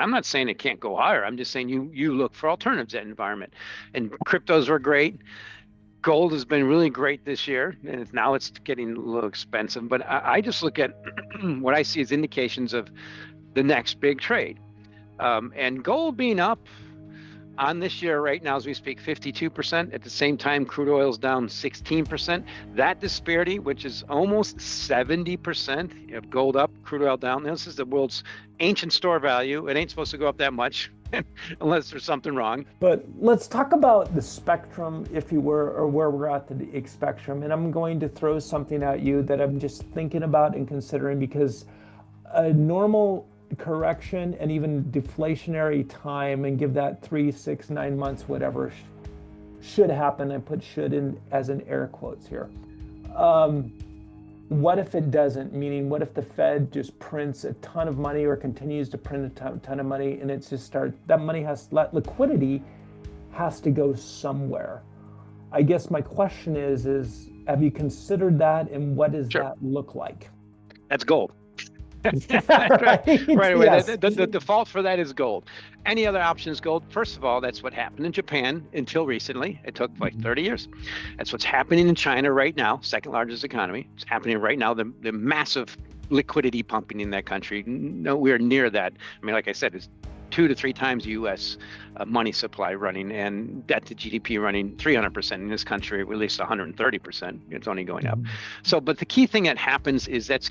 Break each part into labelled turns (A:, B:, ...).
A: I'm not saying it can't go higher. I'm just saying you look for alternatives to that environment. And cryptos were great. Gold has been really great this year, and now it's getting a little expensive. But I just look at what I see as indications of the next big trade. And gold being up on this year right now as we speak 52%. At the same time, crude oil is down 16%. That disparity, which is almost 70% of gold up, crude oil down. This is the world's ancient store value. It ain't supposed to go up that much unless there's something wrong.
B: But let's talk about the spectrum, if you were, or where we're at the spectrum. And I'm going to throw something at you that I'm just thinking about and considering, because a normal correction and even deflationary time, and give that 3, 6, 9 months, whatever should happen. I put should in as in air quotes here. What if it doesn't? Meaning, what if the Fed just prints a ton of money or continues to print a ton of money, and it's just that money liquidity has to go somewhere. I guess my question is have you considered that, and what does
A: Sure.
B: that look like?
A: That's gold.
B: Right
A: away.
B: Yes.
A: The default for that is gold. Any other option is gold. First of all, that's what happened in Japan until recently. It took like 30 years. That's what's happening in China right now, second largest economy. It's happening right now. The massive liquidity pumping in that country. Nowhere near that. I mean, like I said, it's 2 to 3 times U.S. Money supply running, and debt to GDP running 300%. In this country, at least 130%. It's only going up. So, but the key thing that happens is it's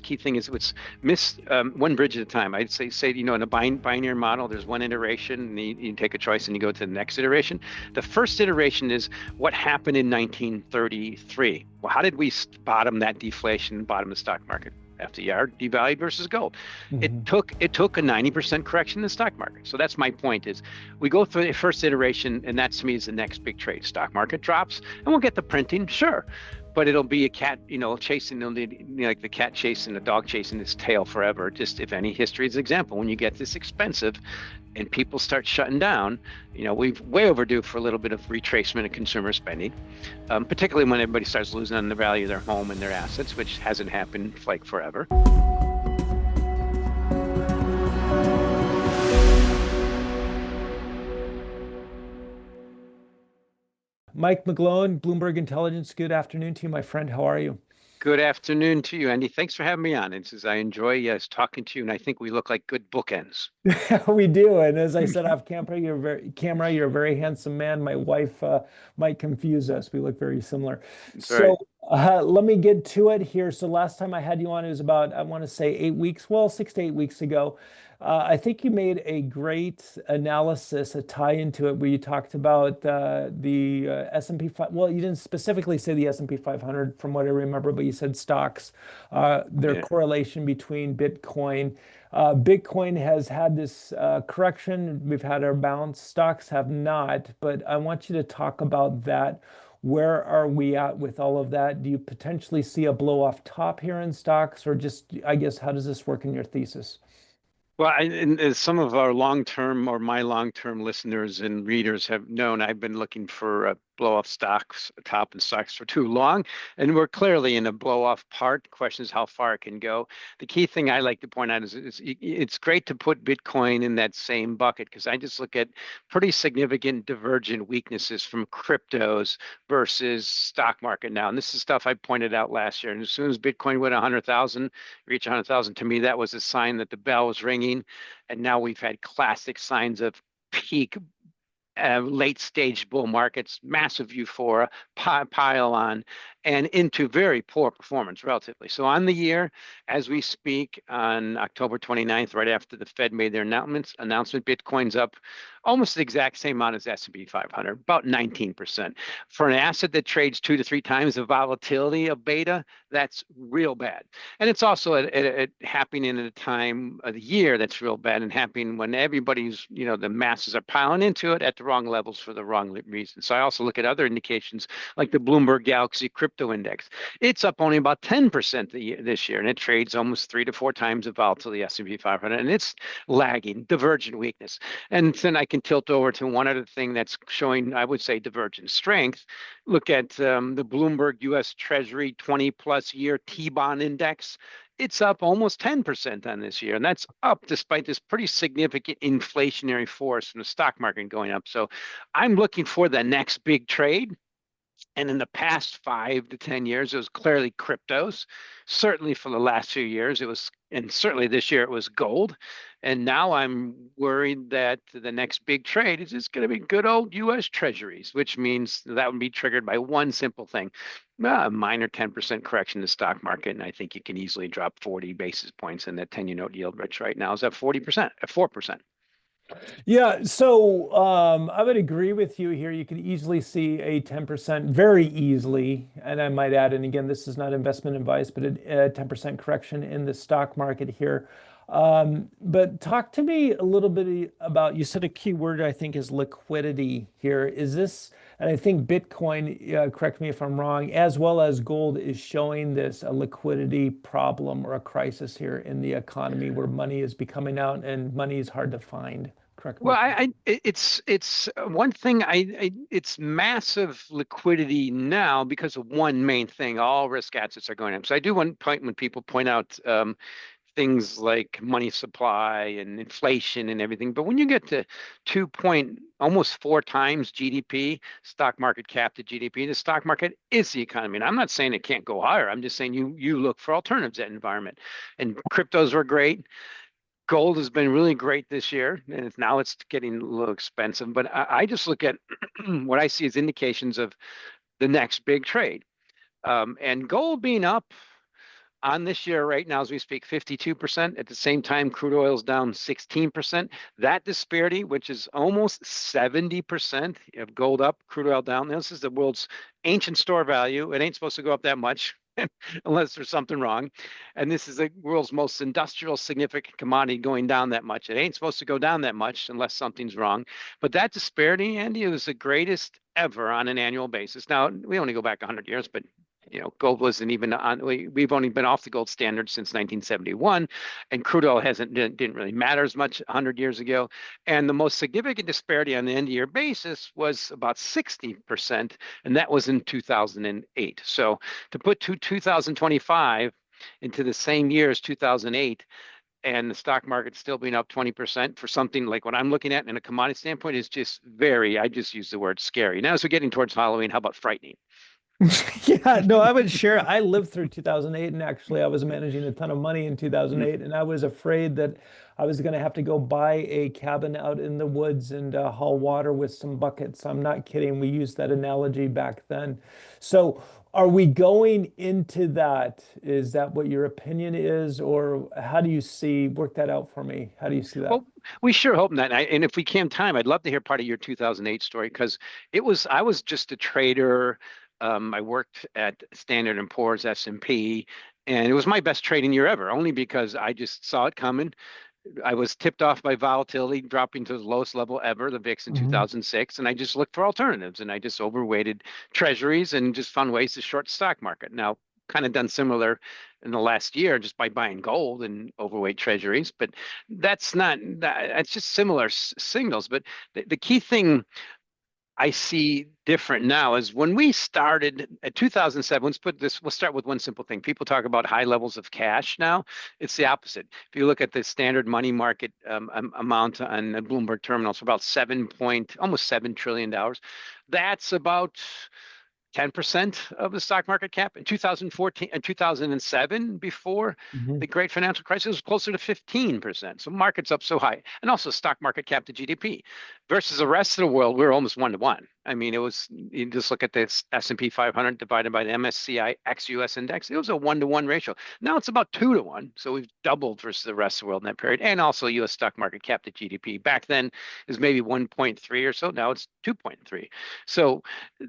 A: one bridge at a time. I'd say in a binary model, there's one iteration, and you take a choice and you go to the next iteration. The first iteration is what happened in 1933. Well, how did we bottom that deflation, bottom the stock market? FDR devalued versus gold. It took a 90% correction in the stock market. So that's my point, is we go through the first iteration, and that to me is the next big trade. Stock market drops, and we'll get the printing, sure, but it'll be a cat, chasing, like the cat chasing the dog chasing its tail forever. Just, if any history is an example, when you get this expensive and people start shutting down, we've way overdue for a little bit of retracement of consumer spending, particularly when everybody starts losing on the value of their home and their assets, which hasn't happened like forever.
B: Mike McGlone, Bloomberg Intelligence. Good afternoon to you, my friend. How are you?
A: Good afternoon to you, Andy. Thanks for having me on. I enjoy talking to you, and I think we look like good bookends.
B: We do, and as I said off camera, you're a very handsome man. My wife might confuse us. We look very similar. So let me get to it here. So last time I had you on, it was about, I want to say 8 weeks, well, 6 to 8 weeks ago. I think you made a great analysis, a tie into it, where you talked about the S&P 5. Well, you didn't specifically say the S&P 500 from what I remember, but you said stocks, their correlation between Bitcoin. Bitcoin has had this correction. We've had our bounce. Stocks have not, but I want you to talk about that. Where are we at with all of that? Do you potentially see a blow off top here in stocks, or just, I guess, how does this work in your thesis?
A: Well, and as some of our long-term or my long-term listeners and readers have known, I've been looking for blow-off stocks, top in stocks for too long, and we're clearly in a blow-off part. The question is how far it can go. The key thing I like to point out is it's great to put Bitcoin in that same bucket, because I just look at pretty significant divergent weaknesses from cryptos versus stock market now. And this is stuff I pointed out last year. And as soon as Bitcoin went 100,000, reach 100,000, to me, that was a sign that the bell was ringing. And now we've had classic signs of peak late stage bull markets, massive euphoria, pile on, and into very poor performance relatively. So on the year, as we speak, on October 29th, right after the Fed made their announcement, Bitcoin's up almost the exact same amount as S&P 500, about 19%. For an asset that trades 2 to 3 times the volatility of beta, that's real bad. And it's also happening at a time of the year that's real bad, and happening when everybody's, the masses are piling into it at the wrong levels for the wrong reasons. So I also look at other indications like the Bloomberg Galaxy Crypto Index. It's up only about 10% this year, and it trades almost 3 to 4 times the volatility of the S&P 500, and it's lagging, divergent weakness. And then I can tilt over to one other thing that's showing, I would say, divergent strength. Look at the Bloomberg U.S. Treasury 20-plus year T-bond index. it's up almost 10% on this year. And that's up despite this pretty significant inflationary force in the stock market going up. So I'm looking for the next big trade. And in the past 5 to 10 years, it was clearly cryptos. Certainly for the last few years, it was, and certainly this year, it was gold. And now I'm worried that the next big trade is just going to be good old US Treasuries, which means that would be triggered by one simple thing, a minor 10% correction in the stock market. And I think you can easily drop 40 basis points in that 10-year note yield, which right now is at 40%, at 4%.
B: Yeah, so I would agree with you here. You could easily see a 10% very easily, and I might add, and again, this is not investment advice, but a 10% correction in the stock market here. But talk to me a little bit about, you said a key word I think is liquidity here. Is this, and I think Bitcoin, correct me if I'm wrong, as well as gold is showing this a liquidity problem or a crisis here in the economy where money is becoming out and money is hard to find. Correct me
A: Well,
B: if I'm
A: it's one thing. It's massive liquidity now because of one main thing. All risk assets are going up. So I do one point when people point out things like money supply and inflation and everything. But when you get to almost 4 times GDP, stock market cap to GDP, the stock market is the economy. And I'm not saying it can't go higher. I'm just saying you look for alternatives in that environment. And cryptos were great. Gold has been really great this year, and now it's getting a little expensive. But I just look at what I see as indications of the next big trade. And gold being up on this year right now as we speak 52%. At the same time, crude oil is down 16%. That disparity, which is almost 70% of gold up, crude oil down. This is the world's ancient store value. It ain't supposed to go up that much unless there's something wrong. And this is the world's most industrial significant commodity going down that much. It ain't supposed to go down that much unless something's wrong. But that disparity, Andy, was the greatest ever on an annual basis. Now, we only go back 100 years, but gold wasn't even on. We've only been off the gold standard since 1971, and crude oil didn't really matter as much 100 years ago. And the most significant disparity on the end of year basis was about 60%, and that was in 2008. So to put 2025 into the same year as 2008, and the stock market still being up 20% for something like what I'm looking at in a commodity standpoint is just I just use the word scary. Now, as we're getting towards Halloween, how about frightening?
B: Yeah, no, I would share. I lived through 2008, and actually, I was managing a ton of money in 2008, and I was afraid that I was going to have to go buy a cabin out in the woods and haul water with some buckets. I'm not kidding. We used that analogy back then. So, are we going into that? Is that what your opinion is, or how do you see? Work that out for me. How do you see that?
A: Well, we sure hope that. And if we can time, I'd love to hear part of your 2008 story because I was just a trader. I worked at Standard and Poor's S&P, and it was my best trading year ever, only because I just saw it coming. I was tipped off by volatility dropping to the lowest level ever, the VIX in
B: Hmm.
A: 2006, and I just looked for alternatives, and I just overweighted treasuries and just found ways to short the stock market. Now, kind of done similar in the last year just by buying gold and overweight treasuries, but that's just similar signals. But the key thing I see different now is when we started at 2007. We'll start with one simple thing. People talk about high levels of cash now. It's the opposite. If you look at the standard money market amount on the Bloomberg terminals, about almost $7 trillion. That's about 10% of the stock market cap. In 2014 and 2007, before
B: Hmm.
A: the great financial crisis, was closer to 15%. So markets up so high. And also stock market cap to GDP versus the rest of the world, we're almost 1 to 1. I mean, you just look at this S&P 500 divided by the MSCI ex-US index. It was a 1 to 1 ratio. Now it's about 2 to 1. So we've doubled versus the rest of the world in that period. And also US stock market cap to GDP. Back then is maybe 1.3 or so. Now it's 2.3. So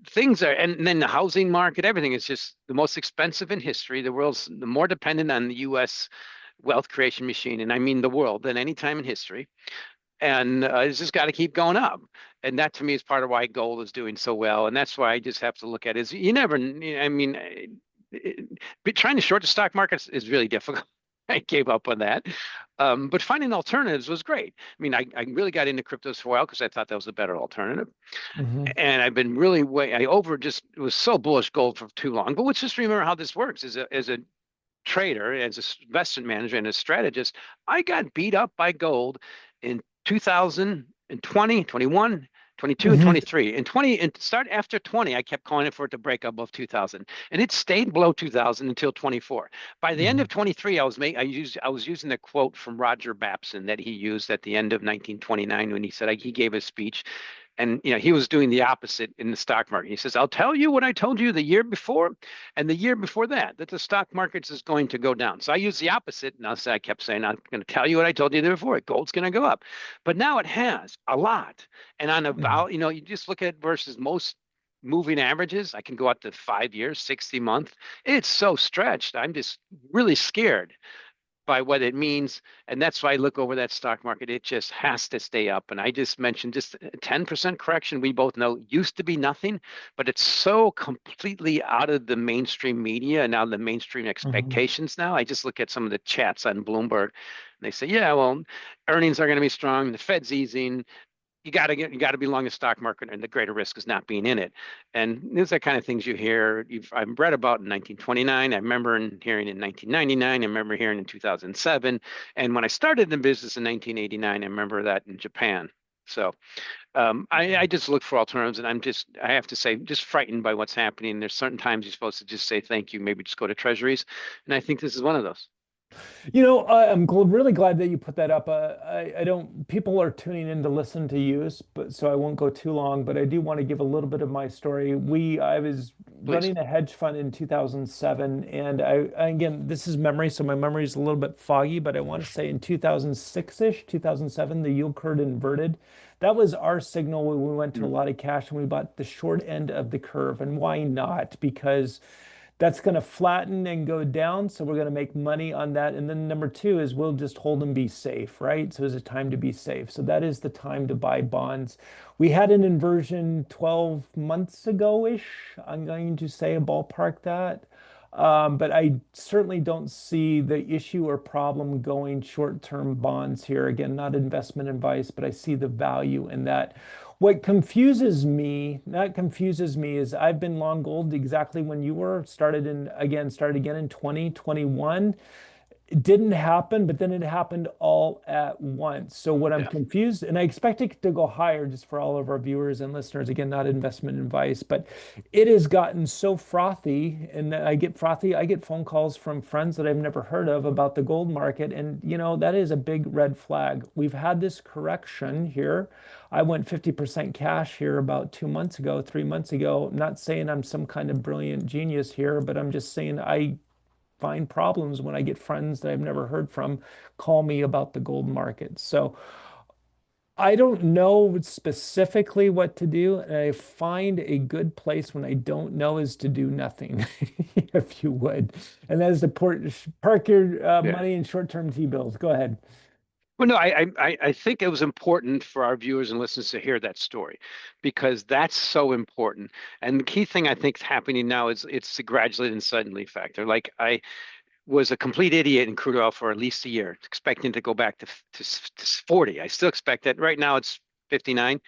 A: things are, and then the housing market, everything is just the most expensive in history. The world's the more dependent on the US wealth creation machine, and I mean the world, than any time in history. And it's just got to keep going up. And that to me is part of why gold is doing so well. And that's why I just have to look at it is you never, I mean, trying to short the stock market is really difficult. I gave up on that. But finding alternatives was great. I mean, I really got into cryptos for a while because I thought that was a better alternative.
B: Hmm.
A: And I've been just was so bullish gold for too long. But let's just remember how this works. As a trader, as an investment manager and a strategist, I got beat up by gold in 2020, 21, 22, and
B: Hmm.
A: 23. In 20, and start after 20, I kept calling it for it to break above 2000, and it stayed below 2000 until 24. By the end of 23, I was using the quote from Roger Babson that he used at the end of 1929 when he said he gave a speech. And he was doing the opposite in the stock market. He says, "I'll tell you what I told you the year before and the year before that the stock markets is going to go down." So I use the opposite. And I kept saying, "I'm going to tell you what I told you the year before. Gold's going to go up." But now it has a lot. And on
B: Hmm.
A: about, you just look at versus most moving averages, I can go out to 5 years, 60 month. It's so stretched. I'm just really scared by what it means. And that's why I look over that stock market. It just has to stay up. And I just mentioned just a 10% correction, we both know used to be nothing, but it's so completely out of the mainstream media and out of the mainstream
B: Hmm.
A: expectations now. I just look at some of the chats on Bloomberg and they say, yeah, well, earnings are going to be strong. The Fed's easing. You got to be long the stock market, and the greater risk is not being in it. And these are kind of things you hear. I've read about in 1929. I remember hearing in 1999. I remember hearing in 2007. And when I started in business in 1989, I remember that in Japan. So I just look for alternatives, and I have to say, just frightened by what's happening. There's certain times you're supposed to just say thank you, maybe just go to Treasuries, and I think this is one of those.
B: Really glad that you put that up. I don't, people are tuning in to listen to use, but so I won't go too long, but I do want to give a little bit of my story. I was
A: Please.
B: running a hedge fund in 2007, and again, this is memory, so my memory is a little bit foggy, but I want to say in 2006-ish, 2007, the yield curve inverted. That was our signal when we went to a
A: Mm.
B: lot of cash and we bought the short end of the curve. And why not? Because that's going to flatten and go down. So we're going to make money on that. And then number two is we'll just hold and be safe, right? So it's a time to be safe. So that is the time to buy bonds. We had an inversion 12 months ago-ish. I'm going to say a ballpark that. But I certainly don't see the issue or problem going short-term bonds here. Again, not investment advice, but I see the value in that. What confuses me, not confuses me, is I've been long gold exactly when you were, started again in 2021. It didn't happen, but then it happened all at once. So what I'm
A: Yeah.
B: confused, and I expect it to go higher just for all of our viewers and listeners, again, not investment advice, but it has gotten so frothy, and I get frothy. I get phone calls from friends that I've never heard of about the gold market, and that is a big red flag. We've had this correction here. I went 50% cash here about 2 months ago, 3 months ago. I'm not saying I'm some kind of brilliant genius here, but I'm just saying I find problems when I get friends that I've never heard from call me about the gold market. So I don't know specifically what to do. And I find a good place when I don't know is to do nothing, if you would. And that is to park your
A: Yeah.
B: money in short-term T-bills. Go ahead.
A: Well, no, I think it was important for our viewers and listeners to hear that story because that's so important. And the key thing I think is happening now is it's the gradually and suddenly factor. Like I was a complete idiot in crude oil for at least a year, expecting to go back to 40. I still expect that. Right now it's 59.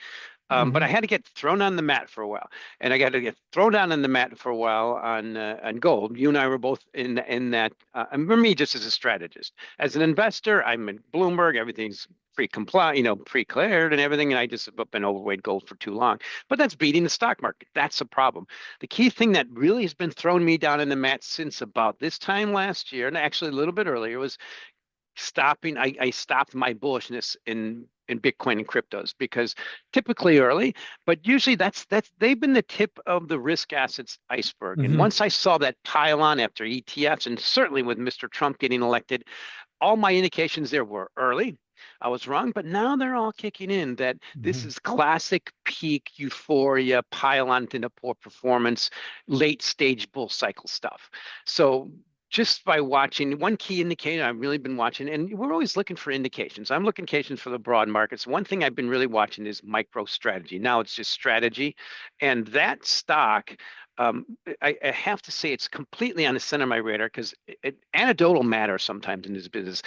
A: But I
B: Hmm.
A: had to get thrown on the mat for a while, and I got to get thrown down on the mat for a while on gold. You and I were both in that. And for me, just as a strategist, as an investor, I'm in Bloomberg. Everything's pre-compliant, pre-cleared and everything, and I just have been overweight gold for too long. But that's beating the stock market. That's a problem. The key thing that really has been throwing me down in the mat since about this time last year, and actually a little bit earlier, was stopping. I stopped my bullishness in Bitcoin and cryptos because typically early, but usually that's they've been the tip of the risk assets iceberg. And
B: Hmm.
A: once I saw that pile on after ETFs, and certainly with Mr. Trump getting elected, all my indications there were early. I was wrong, but now they're all kicking in that this
B: Hmm.
A: is classic peak euphoria, pile on into poor performance, late stage bull cycle stuff. So just by watching one key indicator I've really been watching, and we're always looking for indications. I'm looking indications for the broad markets. One thing I've been really watching is micro strategy. Now it's just strategy. And that stock, I have to say it's completely on the center of my radar because anecdotal matters sometimes in this business.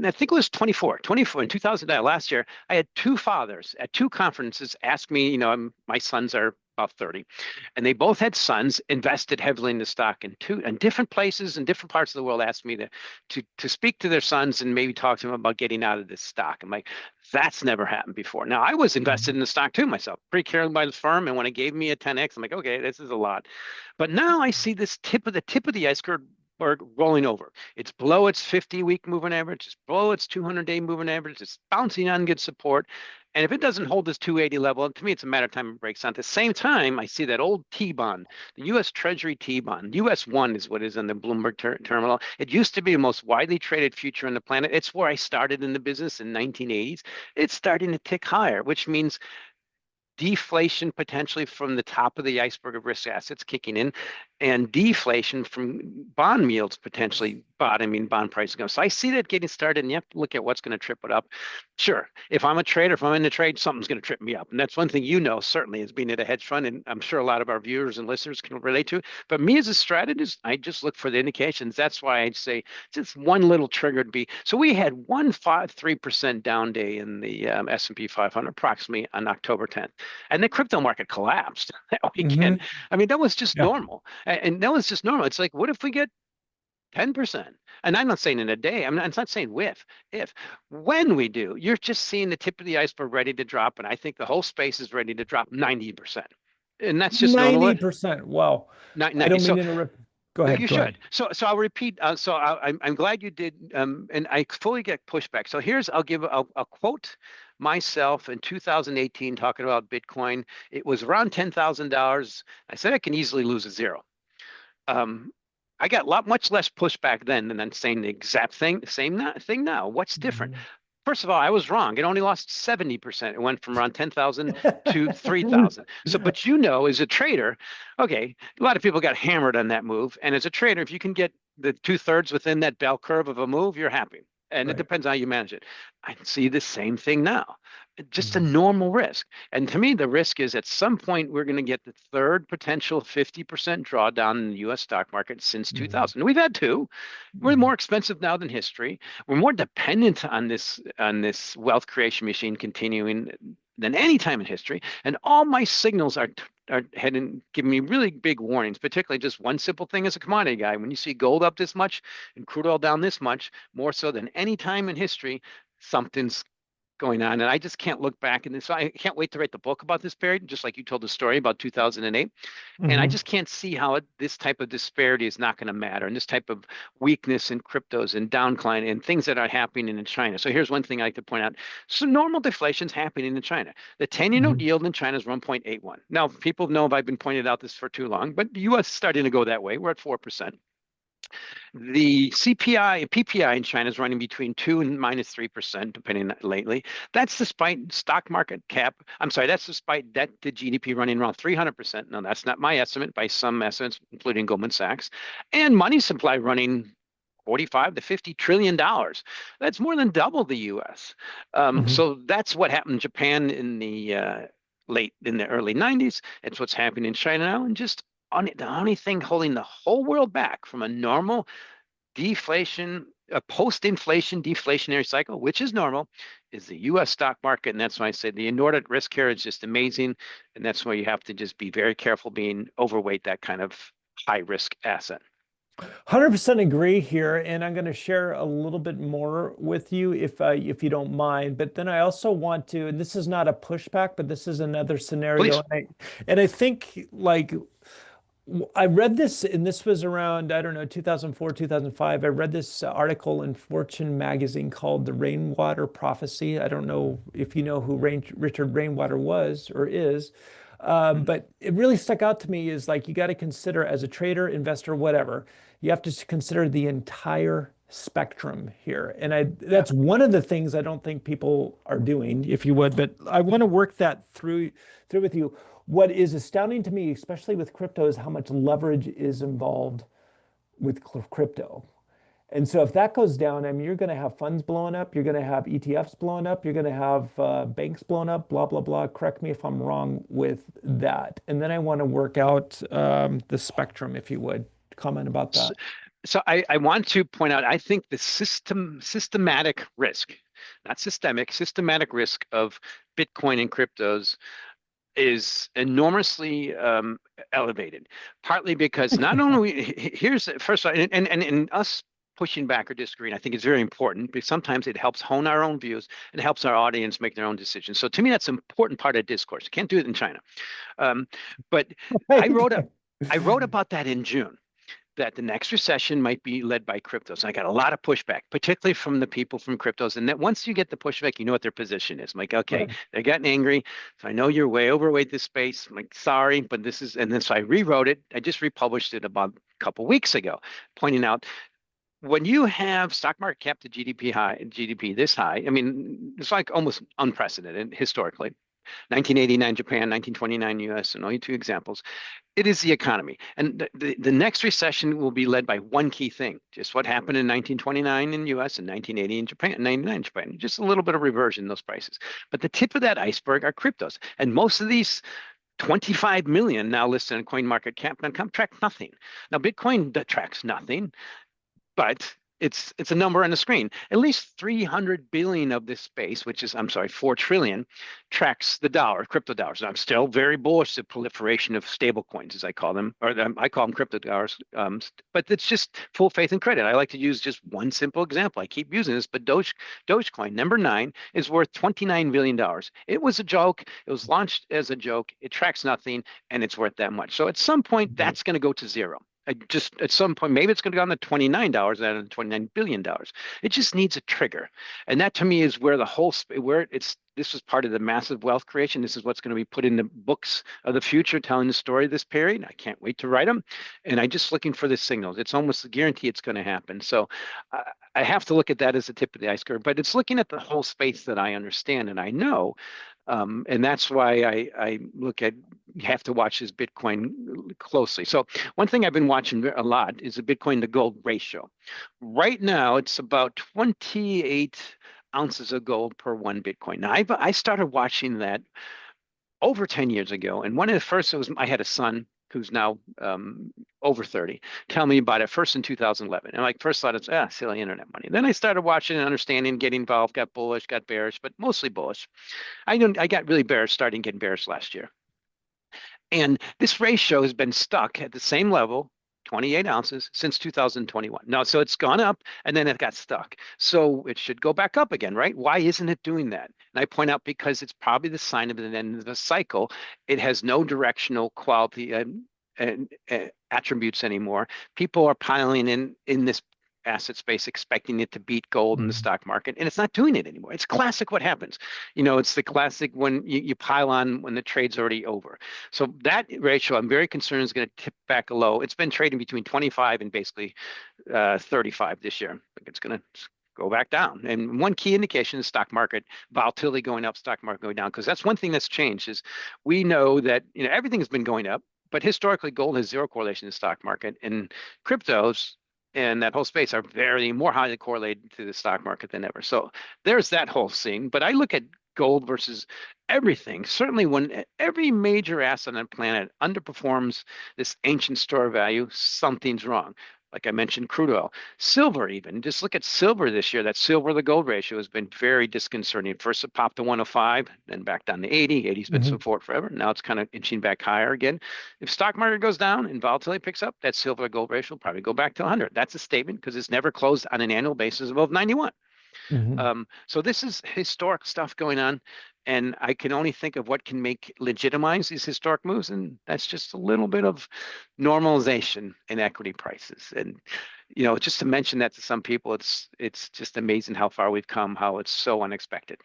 A: I think it was 24 in 2000 last year. I had two fathers at two conferences ask me, my sons are about 30. And they both had sons, invested heavily in the stock, and different places and different parts of the world asked me to speak to their sons and maybe talk to them about getting out of this stock. I'm like, that's never happened before. Now, I was invested in the stock too myself, pretty carried by the firm. And when it gave me a 10x, I'm like, okay, this is a lot. But now I see this tip of the iceberg rolling over. It's below its 50-week moving average. It's below its 200-day moving average. It's bouncing on good support. And if it doesn't hold this 280 level, to me, it's a matter of time it breaks on. At the same time, I see that old T-bond, the U.S. Treasury T-bond, US 1 is what is on the Bloomberg terminal. It used to be the most widely traded future on the planet. It's where I started in the business in 1980s. It's starting to tick higher, which means deflation potentially from the top of the iceberg of risk assets kicking in, and deflation from bond yields potentially bottoming, bond prices go. So I see that getting started, and you have to look at what's going to trip it up. Sure, if I'm a trader, if I'm in the trade, something's going to trip me up. And that's one thing certainly, as being at a hedge fund, and I'm sure a lot of our viewers and listeners can relate to. But me as a strategist, I just look for the indications. That's why I'd say just one little trigger to be. So we had 3% down day in the S&P 500 approximately on October 10th. And the crypto market collapsed that weekend. I mean, that was just normal. And that was just normal. It's like, what if we get 10%? And I'm not saying in a day. It's not saying if. When we do, you're just seeing the tip of the iceberg ready to drop. And I think the whole space is ready to drop 90%. And that's just normal.
B: 90%. Wow. I don't mean to interrupt. Go ahead.
A: You
B: should.
A: Ahead. So I'll repeat. I'm glad you did. And I fully get pushback. So I'll quote myself in 2018 talking about Bitcoin. It was around $10,000. I said I can easily lose a zero. I got much less pushback then than I'm saying the exact same thing now. What's different? First of all, I was wrong. It only lost 70%. It went from around 10,000 to 3,000. So, but as a trader, okay, a lot of people got hammered on that move. And as a trader, if you can get the 2/3 within that bell curve of a move, you're happy. And It depends on how you manage it. I see the same thing now. Just a normal risk. And to me, the risk is at some point we're going to get the third potential 50% drawdown in the U.S. stock market since 2000. We've had two. We're more expensive now than history. We're more dependent on this wealth creation machine continuing than any time in history. And all my signals are heading, giving me really big warnings, particularly just one simple thing as a commodity guy. When you see gold up this much and crude oil down this much, more so than any time in history, something's going on. And I just can't look back. And so I can't wait to write the book about this period, just like you told the story about 2008. And I just can't see how this type of disparity is not going to matter. And this type of weakness in cryptos and downcline and things that are happening in China. So here's one thing I like to point out. So normal deflation is happening in China. The 10-year note yield in China is 1.81. Now, people know I've been pointing out this for too long, but the U.S. is starting to go that way. We're at 4%. The CPI, PPI in China is running between 2 and -3%, depending lately. That's despite stock market cap. That's despite debt to GDP running around 300%. Now, that's not my estimate, by some estimates, including Goldman Sachs, and money supply running 45 to 50 trillion dollars. That's more than double the U.S. So that's what happened in Japan in the early 90s. It's what's happening in China now, and just the only thing holding the whole world back from a normal deflation, a post-inflation deflationary cycle, which is normal, is the U.S. stock market. And that's why I say the inordinate risk here is just amazing. And that's why you have to just be very careful being overweight that kind of high risk asset.
B: 100% agree here, and I'm going to share a little bit more with you if you don't mind. But then I also want to, and this is not a pushback, but this is another scenario, and I think I read this, and this was around, I don't know, 2004, 2005. I read this article in Fortune magazine called The Rainwater Prophecy. I don't know if you know who Richard Rainwater was or is, but it really stuck out to me is like, you got to consider as a trader, investor, whatever, you have to consider the entire spectrum here. And that's one of the things I don't think people are doing, if you would, but I want to work that through with you. What is astounding to me, especially with crypto, is how much leverage is involved with crypto. And so if that goes down, I mean, you're going to have funds blowing up, you're going to have ETFs blowing up, you're going to have banks blowing up, blah, blah, blah. Correct me if I'm wrong with that. And then I want to work out the spectrum, if you would. Comment about that.
A: So I want to point out, I think the systematic risk, not systemic, systematic risk of Bitcoin and cryptos is enormously elevated, partly because not only here's first of all, and us pushing back or disagreeing, I think is very important because sometimes it helps hone our own views and helps our audience make their own decisions. So to me, that's an important part of discourse. You can't do it in China. But I
B: Right.
A: wrote I wrote about that in June, that the next recession might be led by cryptos. And I got a lot of pushback, particularly from the people from cryptos. And that once you get the pushback, you know what their position is. I'm like, okay,
B: Right.
A: they're getting angry. So I know you're way overweight this space. I'm like, sorry, but this is, and then so I rewrote it. I just republished it about a couple weeks ago, pointing out when you have stock market cap to GDP this high, I mean, it's like almost unprecedented historically. 1989 Japan, 1929 US, and only two examples. It is the economy. And the next recession will be led by one key thing, just what happened in 1929 in US and 1980 in Japan, 99 in Japan, just a little bit of reversion in those prices. But the tip of that iceberg are cryptos. And most of these 25 million now listed in CoinMarketCap.com track nothing. Now, Bitcoin tracks nothing, but it's a number on the screen. At least 300 billion of this space, which is, I'm sorry, 4 trillion, tracks the dollar, crypto dollars. And I'm still very bullish the proliferation of stable coins, as I call them, or I call them crypto dollars. But it's just full faith and credit. I like to use just one simple example. I keep using this, but Dogecoin, number 9, is worth $29 billion. It was a joke. It was launched as a joke. It tracks nothing, and it's worth that much. So at some point, that's going to go to zero. I just at some point, maybe it's going to go on to $29 out of $29 billion. It just needs a trigger. And that to me is where the whole, where it's, this is part of the massive wealth creation. This is what's going to be put in the books of the future, telling the story of this period. I can't wait to write them. And I'm just looking for the signals. It's almost a guarantee it's going to happen. So I have to look at that as the tip of the iceberg, but it's looking at the whole space that I understand and I know. And that's why I look at, you have to watch this Bitcoin closely. So one thing I've been watching a lot is the Bitcoin to gold ratio. Right now, it's about 28 ounces of gold per one Bitcoin. Now, I started watching that over 10 years ago. And one of the first, I had a son who's now over 30, tell me about it first in 2011. And like first thought it's silly internet money. Then I started watching and understanding, getting involved, got bullish, got bearish, but mostly bullish. I got really bearish, starting getting bearish last year. And this ratio has been stuck at the same level, 28 ounces, since 2021. No, so it's gone up and then it got stuck. So it should go back up again, right? Why isn't it doing that? And I point out because it's probably the sign of the end of the cycle. It has no directional quality and attributes anymore. People are piling in this asset space expecting it to beat gold in the stock market, and it's not doing it anymore. It's classic what happens. It's the classic when you pile on when the trade's already over. So that ratio, I'm very concerned, is going to tip back low. It's been trading between 25 and basically 35 this year. I think it's going to go back down. And one key indication is stock market volatility going up, stock market going down, because that's one thing that's changed is we know that everything has been going up, but historically gold has zero correlation to the stock market, and cryptos and that whole space are very more highly correlated to the stock market than ever. So there's that whole thing. But I look at gold versus everything. Certainly when every major asset on the planet underperforms this ancient store value, something's wrong. Like I mentioned, crude oil, silver even. Just look at silver this year. That silver to gold ratio has been very disconcerting. First it popped to 105, then back down to 80. 80's been support forever. Now it's kind of inching back higher again. If stock market goes down and volatility picks up, that silver to gold ratio will probably go back to 100. That's a statement because it's never closed on an annual basis above 91. So this is historic stuff going on, and I can only think of what can legitimize these historic moves, and that's just a little bit of normalization in equity prices. And just to mention that to some people, it's just amazing how far we've come, how it's so unexpected.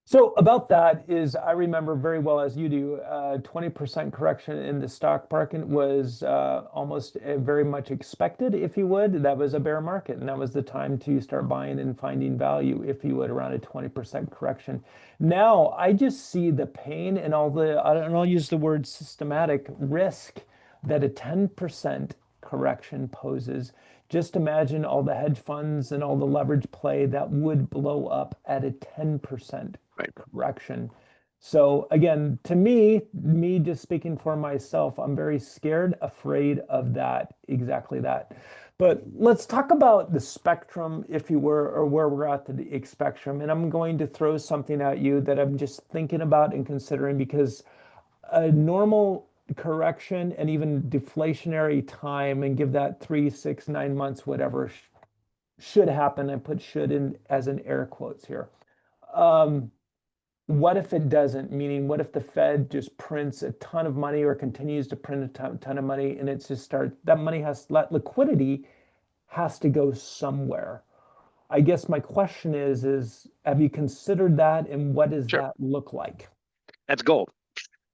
B: So about that is, I remember very well as you do, 20% correction in the stock market was almost very much expected, if you would. That was a bear market, and that was the time to start buying and finding value, if you would, around a 20% correction. Now, I just see the pain and I'll use the word systematic risk that a 10% correction poses. Just imagine all the hedge funds and all the leverage play that would blow up at a 10% correction. So again, to me just speaking for myself, I'm very scared, afraid of that, exactly that. But let's talk about the spectrum, if you were, or where we're at the spectrum. And I'm going to throw something at you that I'm just thinking about and considering because a normal correction and even deflationary time and give that 3, 6, 9 months, whatever should happen. I put should in as in air quotes here. Um, what if it doesn't? Meaning, what if the Fed just prints a ton of money or continues to print a ton of money and it's just start that money has that liquidity has to go somewhere. I guess my question is have you considered that and what does
A: Sure,
B: that look like?
A: that's gold.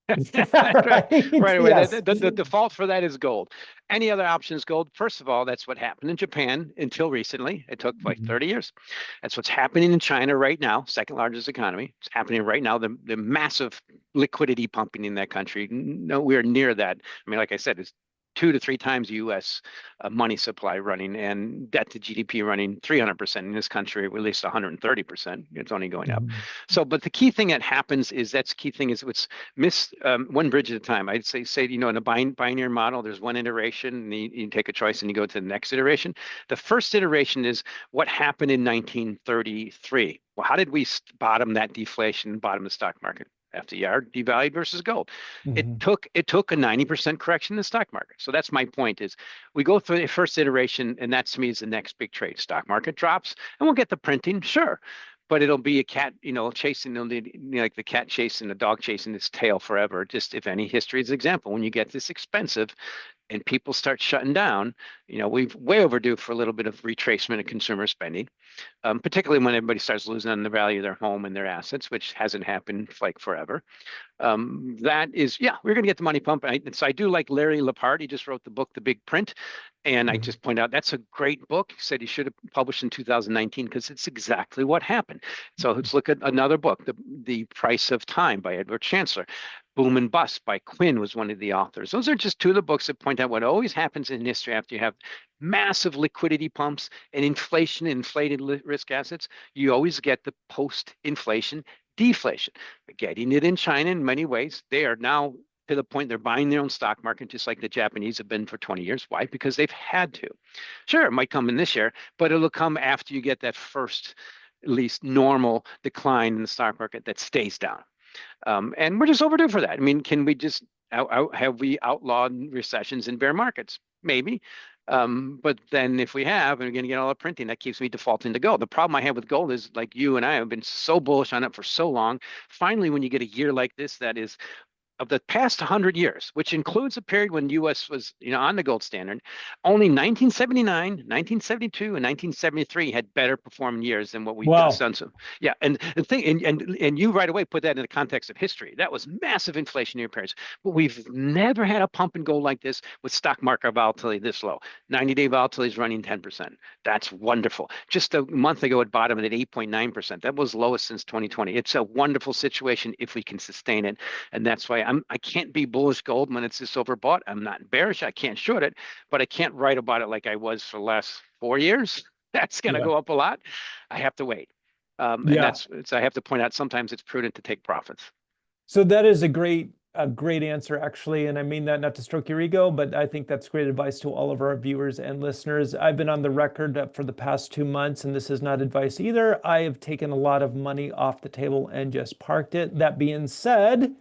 A: Right,
B: Right?
A: right away.
B: Yes.
A: The default for that is gold. Any other option is gold. First of all, that's what happened in Japan until recently. It took like
B: Mhm.
A: 30 years. That's what's happening in China right now, second largest economy. It's happening right now. The massive liquidity pumping in that country. Nowhere near that. I mean, like I said, it's 2 to 3 times U.S. Money supply running and debt to GDP running 300% in this country, at least 130%. It's only going up.
B: Mhm.
A: So, but the key thing that happens is that's key thing is what's one bridge at a time. I'd say in a binary model, there's one iteration, and you take a choice and you go to the next iteration. The first iteration is what happened in 1933. Well, how did we bottom that deflation, bottom the stock market? FDR devalued versus gold. It
B: Mhm.
A: took a 90% correction in the stock market. So that's my point is we go through the first iteration, and that to me is the next big trade. Stock market drops, and we'll get the printing, sure, but it'll be a cat, chasing like the cat chasing the dog chasing its tail forever. Just if any history is an example, when you get this expensive and people start shutting down, we've way overdue for a little bit of retracement of consumer spending, particularly when everybody starts losing on the value of their home and their assets, which hasn't happened like forever. That is, yeah, we're going to get the money pump. So I do like Larry Lepard. He just wrote the book, The Big Print. And I
B: Mhm.
A: just point out that's a great book. He said he should have published in 2019 because it's exactly what happened. So let's look at another book, The Price of Time by Edward Chancellor. Boom and Bust by Quinn was one of the authors. Those are just two of the books that point out what always happens in history after you have massive liquidity pumps and inflation, inflated risk assets. You always get the post-inflation deflation. We're getting it in China in many ways. They are now to the point they're buying their own stock market, just like the Japanese have been for 20 years. Why? Because they've had to. Sure, it might come in this year, but it'll come after you get that first, at least normal decline in the stock market that stays down. And we're just overdue for that. I mean, can we just have we outlawed recessions and bear markets? Maybe. But then if we have, and we're going to get all the printing, that keeps me defaulting to gold. The problem I have with gold is like you and I have been so bullish on it for so long. Finally, when you get a year like this, that is of the past 100 years, which includes a period when U.S. was, on the gold standard, only 1979, 1972, and 1973 had better performing years than what we've
B: Wow.
A: done. So, yeah, and the thing, and you right away put that in the context of history. That was massive inflationary periods, but we've never had a pump and go like this with stock market volatility this low. 90-day volatility is running 10%. That's wonderful. Just a month ago, it bottomed at 8.9%. That was lowest since 2020. It's a wonderful situation if we can sustain it. And that's why I can't be bullish gold when it's this overbought. I'm not bearish. I can't short it, but I can't write about it like I was for the last 4 years. That's going to
B: Yeah.
A: go up a lot. I have to wait. And
B: Yeah.
A: I have to point out sometimes it's prudent to take profits.
B: So that is a great answer actually, and I mean that not to stroke your ego, but I think that's great advice to all of our viewers and listeners. I've been on the record for the past 2 months, and this is not advice either. I have taken a lot of money off the table and just parked it. That being said,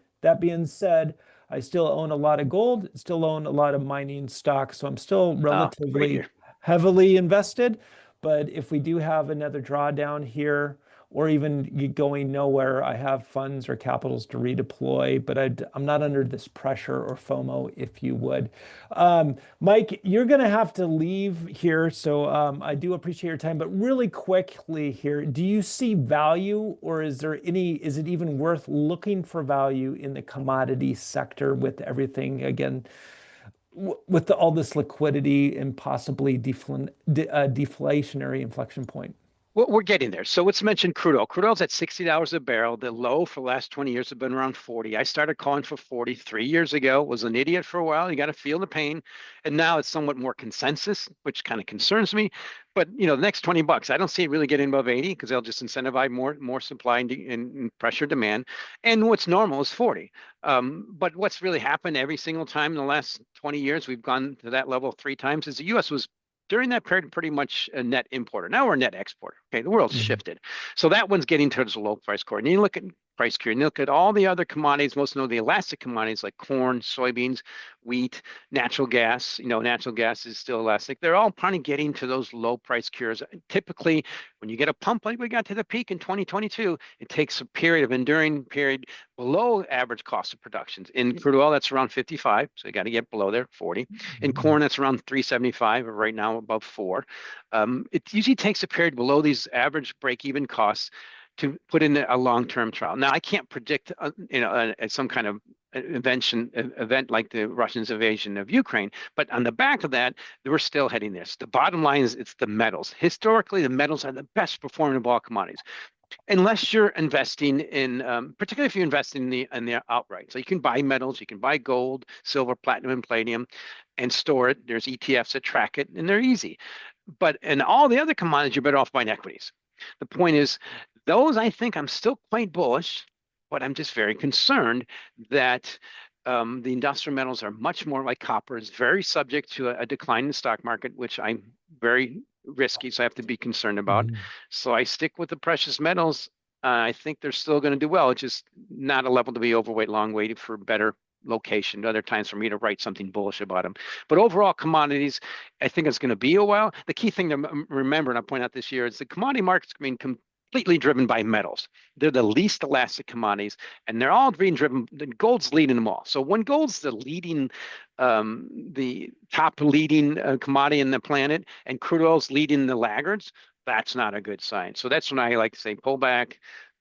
B: I still own a lot of gold, still own a lot of mining stocks, so I'm still
A: Oh, great
B: relatively
A: here.
B: heavily invested. But if we do have another drawdown here, or even going nowhere, I have funds or capitals to redeploy, but I'm not under this pressure or FOMO, if you would. Mike, you're going to have to leave here. So I do appreciate your time, but really quickly here, do you see value or is it even worth looking for value in the commodity sector with everything, again, with all this liquidity and possibly deflationary inflection point?
A: Well, we're getting there. So let's mention crude oil. Crude oil's at $60 a barrel. The low for the last 20 years have been around 40. I started calling for 40 3 years ago, was an idiot for a while. You got to feel the pain. And now it's somewhat more consensus, which kind of concerns me. But the next $20, I don't see it really getting above 80 because they'll just incentivize more supply and pressure demand. And what's normal is 40. But what's really happened every single time in the last 20 years, we've gone to that level 3 times, is the US was during that period pretty much a net importer. Now we're a net exporter. Okay, the world's
B: Mhm.
A: shifted. So that one's getting towards the low price corridor. And you look at price cure. And look at all the other commodities, most notably the elastic commodities like corn, soybeans, wheat, natural gas. Natural gas is still elastic. They're all kind of getting to those low price cures. Typically, when you get a pump like we got to the peak in 2022, it takes a period of enduring period below average cost of production. In crude oil, that's around 55, so you got to get below there, 40. In corn, that's around 375, or right now above 4. It usually takes a period below these average break-even costs to put in a long-term trial. Now, I can't predict, some kind of event like the Russians' invasion of Ukraine, but on the back of that, we're still heading this. The bottom line is it's the metals. Historically, the metals are the best performing of all commodities, unless you're investing in, particularly if you invest in the outright. So you can buy metals, you can buy gold, silver, platinum, and palladium, and store it. There's ETFs that track it, and they're easy. But in all the other commodities, you're better off buying equities. The point is, those I think I'm still quite bullish, but I'm just very concerned that the industrial metals are much more like copper. It's very subject to a decline in the stock market, which I'm very risky, so I have to be concerned about. So I stick with the precious metals. I think they're still going to do well. It's just not a level to be overweight, long waiting for better location. Other times for me to write something bullish about them. But overall, commodities, I think it's going to be a while. The key thing to remember, and I point out this year, is the commodity market's being completely driven by metals. They're the least elastic commodities, and they're all being driven. Gold's leading them all. So when gold's the top leading commodity in the planet, and crude oil's leading the laggards, that's not a good sign. So that's when I like to say, pull back,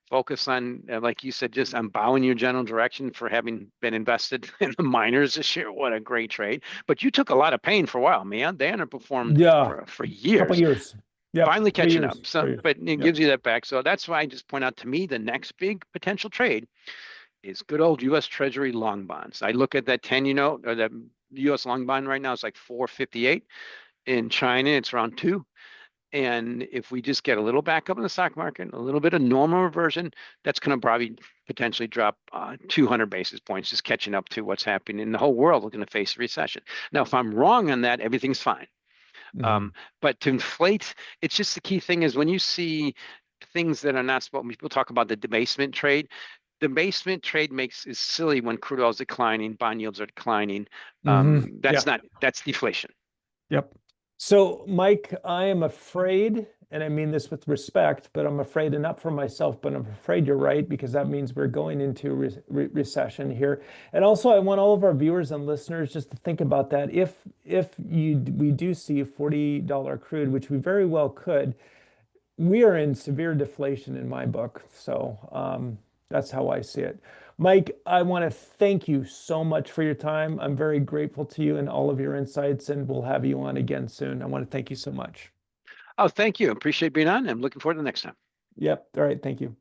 A: focus on, like you said, just I'm bowing your general direction for having been invested in the miners this year. What a great trade. But you took a lot of pain for a while, man. They underperformed for years.
B: Couple years. Yep.
A: Finally catching
B: years.
A: up. So, but it gives you that back. So that's why I just point out, to me, the next big potential trade is good old U.S. Treasury long bonds. I look at that 10-year note, or the U.S. long bond right now, it's like 458. In China, it's around 2. And if we just get a little back up in the stock market, a little bit of normal reversion, that's going to probably potentially drop 200 basis points, just catching up to what's happening in the whole world. We're going to face a recession. Now, if I'm wrong on that, everything's fine. But to inflate, it's just the key thing is when you see things that are not supposed, when people talk about the debasement trade, the basement trade is silly when crude oil is declining, bond yields are declining. That's deflation.
B: Yep. So, Mike, I am afraid, and I mean this with respect, but I'm afraid, and not for myself, but I'm afraid you're right, because that means we're going into recession here. And also, I want all of our viewers and listeners just to think about that. If we do see $40 crude, which we very well could, we are in severe deflation in my book. So that's how I see it. Mike, I want to thank you so much for your time. I'm very grateful to you and all of your insights, and we'll have you on again soon. I want to thank you so much.
A: Oh, thank you. Appreciate being on. I'm looking forward to the next time.
B: Yep. All right. Thank you.